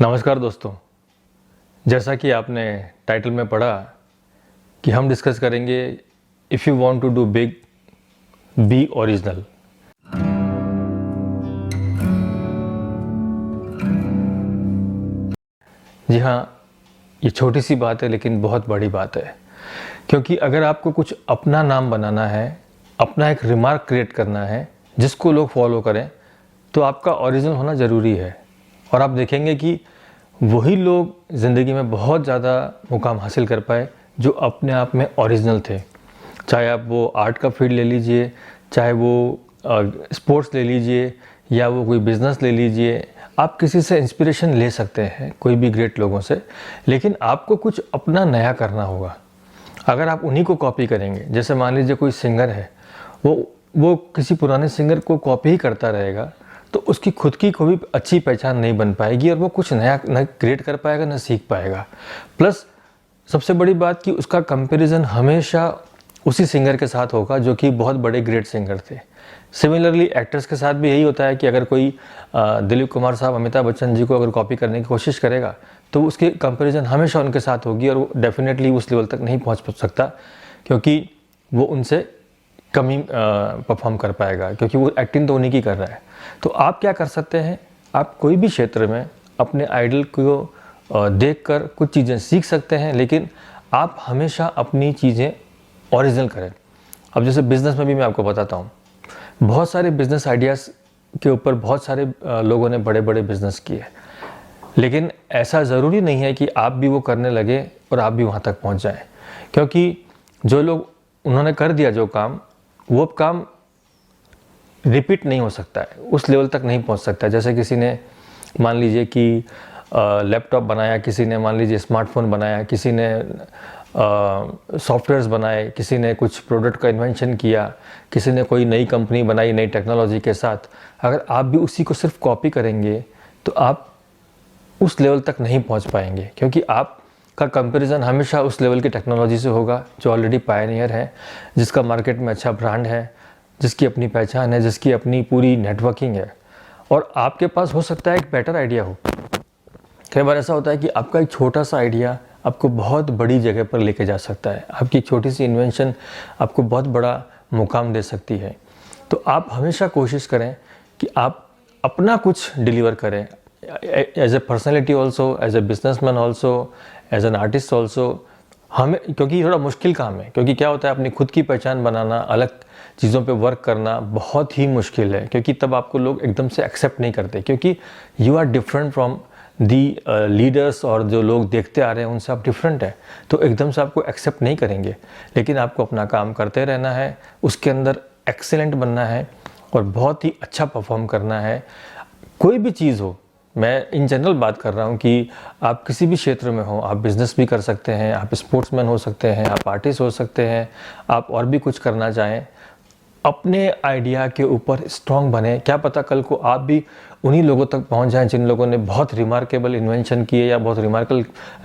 नमस्कार दोस्तों, जैसा कि आपने टाइटल में पढ़ा कि हम डिस्कस करेंगे if you want to do big be original. जी हाँ, ये छोटी सी बात है लेकिन बहुत बड़ी बात है, क्योंकि अगर आपको कुछ अपना नाम बनाना है, अपना एक रिमार्क क्रिएट करना है जिसको लोग फॉलो करें, तो आपका ओरिजिनल होना ज़रूरी है। और आप देखेंगे कि वही लोग ज़िंदगी में बहुत ज़्यादा मुकाम हासिल कर पाए जो अपने आप में ओरिजिनल थे। चाहे आप वो आर्ट का फील्ड ले लीजिए, चाहे वो स्पोर्ट्स ले लीजिए, या वो कोई बिज़नेस ले लीजिए। आप किसी से इंस्पिरेशन ले सकते हैं, कोई भी ग्रेट लोगों से, लेकिन आपको कुछ अपना नया करना होगा। अगर आप उन्हीं को कॉपी करेंगे, जैसे मान लीजिए कोई सिंगर है, वो किसी पुराने सिंगर को कॉपी ही करता रहेगा, तो उसकी खुद की कोई अच्छी पहचान नहीं बन पाएगी और वो कुछ नया न क्रिएट कर पाएगा, न सीख पाएगा। प्लस सबसे बड़ी बात कि उसका कंपैरिजन हमेशा उसी सिंगर के साथ होगा जो कि बहुत बड़े ग्रेट सिंगर थे। सिमिलरली एक्टर्स के साथ भी यही होता है कि अगर कोई दिलीप कुमार साहब अमिताभ बच्चन जी को अगर कॉपी करने की कोशिश करेगा तो उसकी कंपैरिजन हमेशा उनके साथ होगी और वो डेफिनेटली उस लेवल तक नहीं पहुंच सकता, क्योंकि वो उनसे कम ही परफॉर्म कर पाएगा, क्योंकि वो एक्टिंग तो उन्हीं की कर रहा है। तो आप क्या कर सकते हैं, आप कोई भी क्षेत्र में अपने आइडल को देखकर कुछ चीज़ें सीख सकते हैं, लेकिन आप हमेशा अपनी चीज़ें ओरिजिनल करें। अब जैसे बिज़नेस में भी मैं आपको बताता हूँ, बहुत सारे बिज़नेस आइडियाज़ के ऊपर बहुत सारे लोगों ने बड़े बड़े बिज़नेस किए, लेकिन ऐसा ज़रूरी नहीं है कि आप भी वो करने लगे और आप भी वहाँ तक पहुँच जाएँ, क्योंकि जो लोग उन्होंने कर दिया जो काम, वो काम रिपीट नहीं हो सकता है, उस लेवल तक नहीं पहुंच सकता है। जैसे किसी ने मान लीजिए कि लैपटॉप बनाया, किसी ने मान लीजिए स्मार्टफोन बनाया, किसी ने सॉफ्टवेयर्स बनाए, किसी ने कुछ प्रोडक्ट का इन्वेंशन किया, किसी ने कोई नई कंपनी बनाई नई टेक्नोलॉजी के साथ। अगर आप भी उसी को सिर्फ कॉपी करेंगे तो आप उस लेवल तक नहीं पहुंच पाएंगे, क्योंकि आपका कंपैरिजन हमेशा उस लेवल की टेक्नोलॉजी से होगा जो ऑलरेडी पायनियर है, जिसका मार्केट में अच्छा ब्रांड है, जिसकी अपनी पहचान है, जिसकी अपनी पूरी नेटवर्किंग है। और आपके पास हो सकता है एक बेटर आइडिया हो। कई बार ऐसा होता है कि आपका एक छोटा सा आइडिया आपको बहुत बड़ी जगह पर लेके जा सकता है, आपकी छोटी सी इन्वेंशन आपको बहुत बड़ा मुकाम दे सकती है। तो आप हमेशा कोशिश करें कि आप अपना कुछ डिलीवर करें, as a personality also, as a businessman also, as an artist also. हमें, क्योंकि ये थोड़ा मुश्किल काम है, क्योंकि क्या होता है अपनी खुद की पहचान बनाना, अलग चीज़ों पे वर्क करना बहुत ही मुश्किल है, क्योंकि तब आपको लोग एकदम से एक्सेप्ट नहीं करते, क्योंकि you are different from the leaders, और जो लोग देखते आ रहे हैं उनसे आप डिफरेंट है, तो एकदम से आपको एक्सेप्ट नहीं करेंगे। लेकिन आपको अपना काम करते रहना है, उसके अंदर एक्सेलेंट बनना है और बहुत ही अच्छा परफॉर्म करना है। कोई भी चीज़ हो, मैं इन जनरल बात कर रहा हूँ कि आप किसी भी क्षेत्र में हो, आप बिज़नेस भी कर सकते हैं, आप स्पोर्ट्समैन हो सकते हैं, आप आर्टिस्ट हो सकते हैं, आप और भी कुछ करना चाहें, अपने आइडिया के ऊपर स्ट्रॉन्ग बने। क्या पता कल को आप भी उन्हीं लोगों तक पहुंच जाएं जिन लोगों ने बहुत रिमार्केबल इन्वेंशन किए या बहुत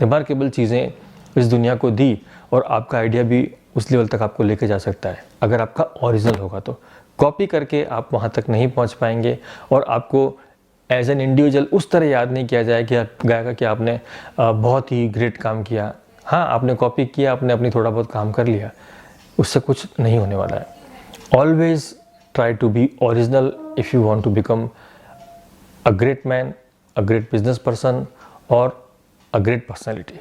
रिमार्केबल चीज़ें इस दुनिया को दी, और आपका आइडिया भी उस लेवल तक आपको लेके जा सकता है अगर आपका ओरिजिनल होगा। तो कॉपी करके आप वहाँ तक नहीं पहुँच पाएंगे, और आपको एज एन इंडिविजुअल उस तरह याद नहीं किया जाएगा कि आपने बहुत ही ग्रेट काम किया। हाँ, आपने कॉपी किया, आपने अपनी थोड़ा बहुत काम कर लिया, उससे कुछ नहीं होने वाला है। Always try to be original if you want to become a great man, a great business person, or a great personality.